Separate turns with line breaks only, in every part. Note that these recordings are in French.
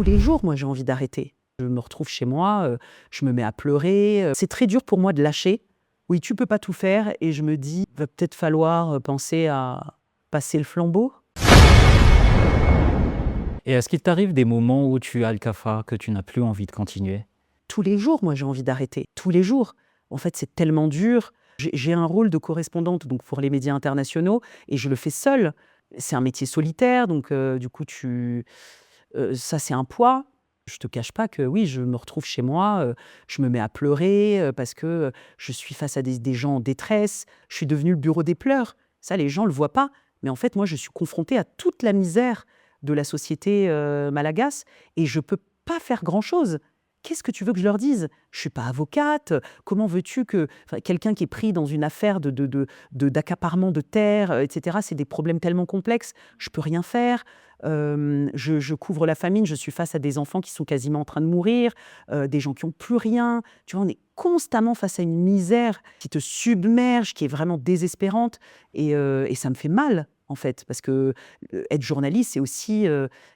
Tous les jours, moi, j'ai envie d'arrêter. Je me retrouve chez moi, je me mets à pleurer. C'est très dur pour moi de lâcher. Oui, tu peux pas tout faire et je me dis, va peut-être falloir penser à passer le flambeau.
Et est-ce qu'il t'arrive des moments où tu as le cafard, que tu n'as plus envie de continuer?
Tous les jours, moi, j'ai envie d'arrêter. Tous les jours. En fait, c'est tellement dur. J'ai un rôle de correspondante donc pour les médias internationaux et je le fais seule. C'est un métier solitaire, donc du coup, ça, c'est un poids. Je te cache pas que oui, je me retrouve chez moi, je me mets à pleurer parce que je suis face à des gens en détresse. Je suis devenue le bureau des pleurs. Ça, les gens le voient pas. Mais en fait, moi, je suis confrontée à toute la misère de la société malgache et je peux pas faire grand-chose. Qu'est-ce que tu veux que je leur dise? Je suis pas avocate. Comment veux-tu que quelqu'un qui est pris dans une affaire d'accaparement de terre, etc., c'est des problèmes tellement complexes. Je peux rien faire. Je couvre la famine. Je suis face à des enfants qui sont quasiment en train de mourir, des gens qui n'ont plus rien. Tu vois, on est constamment face à une misère qui te submerge, qui est vraiment désespérante. Et ça me fait mal, en fait, parce que être journaliste, c'est aussi,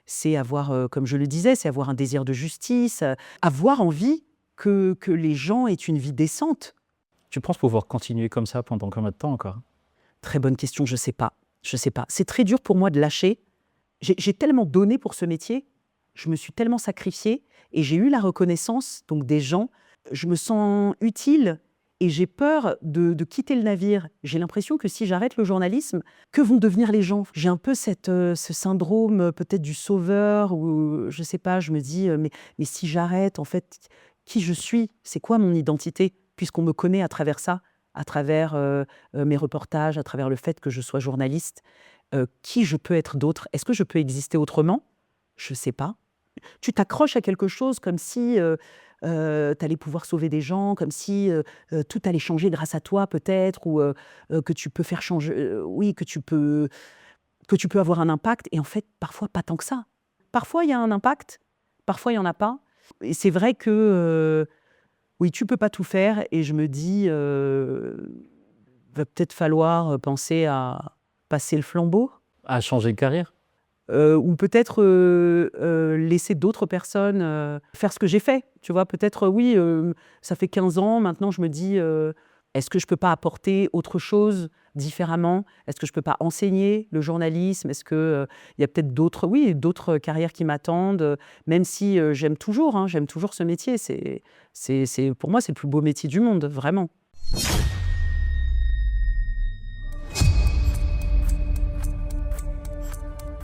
c'est avoir, comme je le disais, c'est avoir un désir de justice, avoir envie que les gens aient une vie décente.
Tu penses pouvoir continuer comme ça pendant combien de temps encore?
Très bonne question, je sais pas. Je sais pas. C'est très dur pour moi de lâcher. J'ai tellement donné pour ce métier, je me suis tellement sacrifiée et j'ai eu la reconnaissance donc des gens. Je me sens utile et j'ai peur de quitter le navire. J'ai l'impression que si j'arrête le journalisme, que vont devenir les gens? J'ai un peu ce syndrome peut-être du sauveur ou je sais pas, je me dis mais si j'arrête, en fait, qui je suis? C'est quoi mon identité? Puisqu'on me connaît à travers ça, à travers mes reportages, à travers le fait que je sois journaliste. Qui je peux être d'autre? Est-ce que je peux exister autrement? Je sais pas. Tu t'accroches à quelque chose comme si tu allais pouvoir sauver des gens, comme si tout allait changer grâce à toi peut-être, ou que tu peux faire changer, oui, que tu peux avoir un impact. Et en fait, parfois, pas tant que ça. Parfois, il y a un impact, parfois, il n'y en a pas. Et c'est vrai que, oui, tu peux pas tout faire. Et je me dis, va peut-être falloir penser à passer le flambeau.
À changer de carrière?
Ou peut-être laisser d'autres personnes faire ce que j'ai fait. Tu vois, peut-être, oui, ça fait 15 ans, maintenant je me dis, est-ce que je peux pas apporter autre chose différemment? Est-ce que je peux pas enseigner le journalisme? Est-ce que il y a peut-être d'autres, oui, d'autres carrières qui m'attendent, même si j'aime toujours ce métier. Pour moi, c'est le plus beau métier du monde, vraiment.